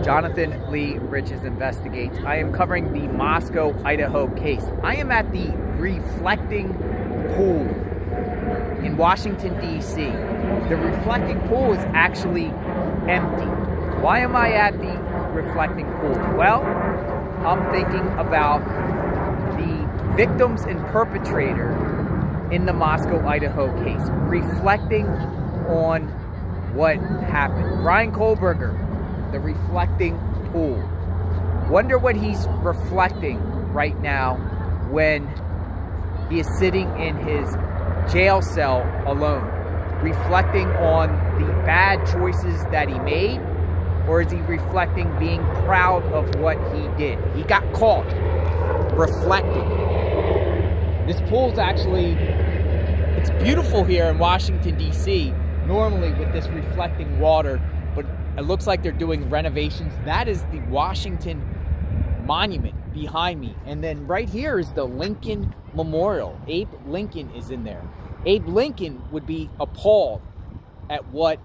Jonathan Lee Riches Investigates. I am covering the Moscow, Idaho case. I am at the Reflecting Pool in Washington, D.C. The Reflecting Pool is actually empty. Why am I at the Reflecting Pool? Well, I'm thinking about the victims and perpetrator in the Moscow, Idaho case, reflecting on what happened. Bryan Kohberger, the Reflecting Pool. Wonder what he's reflecting right now when he is sitting in his jail cell alone, reflecting on the bad choices that he made, or is he reflecting being proud of what he did? He got caught reflecting. This pool's actually, it's beautiful here in Washington, D.C., normally with this reflecting water, but it looks like they're doing renovations. That is the Washington Monument behind me. And then right here is the Lincoln Memorial. Abe Lincoln is in there. Abe Lincoln would be appalled at what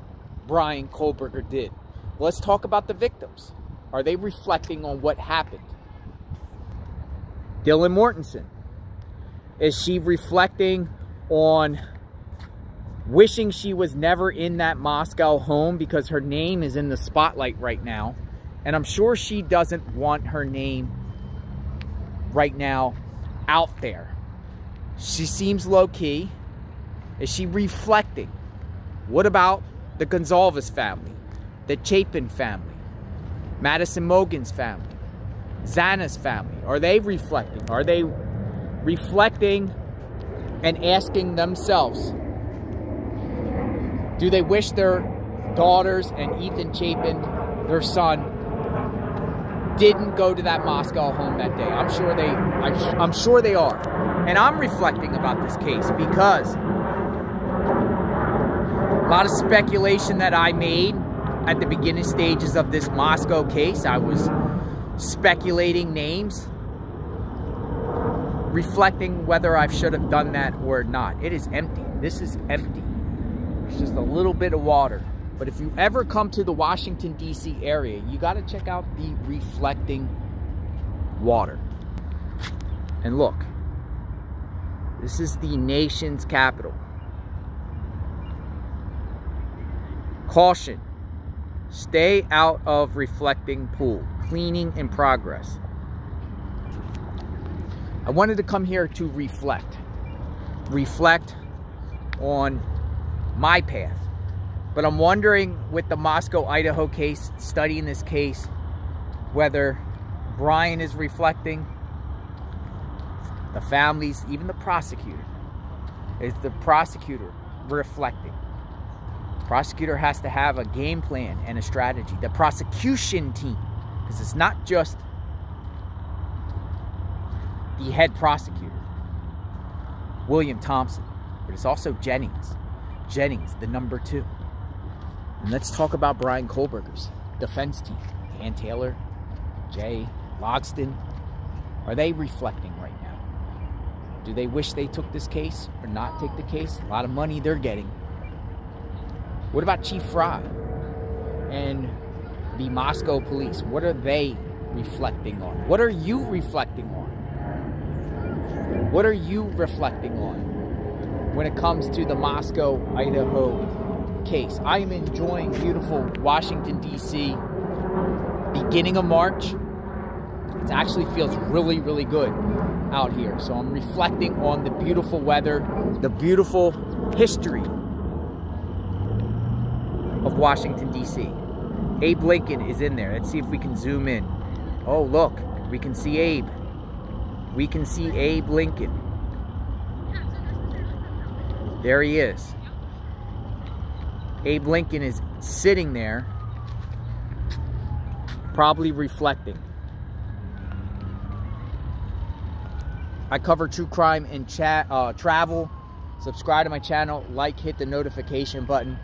Bryan Kohberger did. Let's talk about the victims. Are they reflecting on what happened? Dylan Mortensen. Is she reflecting on wishing she was never in that Moscow home because her name is in the spotlight right now? And I'm sure she doesn't want her name right now out there. She seems low-key. Is she reflecting? What about the Gonzalez family? The Chapin family? Madison Mogen's family? Xana's family? Are they reflecting? Are they reflecting and asking themselves, do they wish their daughters and Ethan Chapin, their son, didn't go to that Moscow home that day? I'm sure they are. And I'm reflecting about this case because a lot of speculation that I made at the beginning stages of this Moscow case. I was speculating names, reflecting whether I should have done that or not. It is empty. This is empty. There's just a little bit of water. But if you ever come to the Washington, D.C. area, you got to check out the reflecting water. And look, this is the nation's capital. Caution, stay out of reflecting pool. Cleaning in progress. I wanted to come here to reflect. Reflect on my path. But I'm wondering, with the Moscow, Idaho case, studying this case, whether Bryan is reflecting, the families, even the prosecutor. Is the prosecutor reflecting? The prosecutor has to have a game plan and a strategy. The prosecution team, because it's not just the head prosecutor, William Thompson, but it's also Jennings. Jennings, the number 2. And let's talk about Bryan Kohberger's defense team. Dan Taylor, Jay Logston. Are they reflecting right now? Do they wish they took this case or not take the case? A lot of money they're getting. What about Chief Fry and the Moscow police? What are they reflecting on? What are you reflecting on? What are you reflecting on when it comes to the Moscow, Idaho case? I am enjoying beautiful Washington, D.C. beginning of March. It actually feels really, really good out here. So I'm reflecting on the beautiful weather, the beautiful history of Washington, D.C. Abe Lincoln is in there. Let's see if we can zoom in. Oh, look. We can see Abe. We can see Abe Lincoln. There he is. Abe Lincoln is sitting there, probably reflecting. I cover true crime and travel. Subscribe to my channel, like, hit the notification button.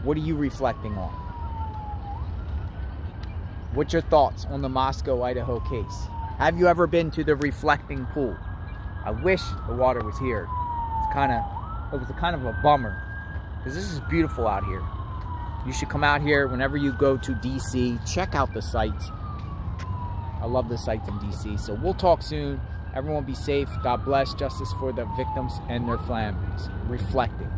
What are you reflecting on? What's your thoughts on the Moscow, Idaho case? Have you ever been to the reflecting pool? I wish the water was here. It was kind of a bummer, because this is beautiful out here. You should come out here whenever you go to DC. Check out the sites. I love the sites in DC. So we'll talk soon. Everyone be safe. God bless. Justice for the victims and their families. Reflecting.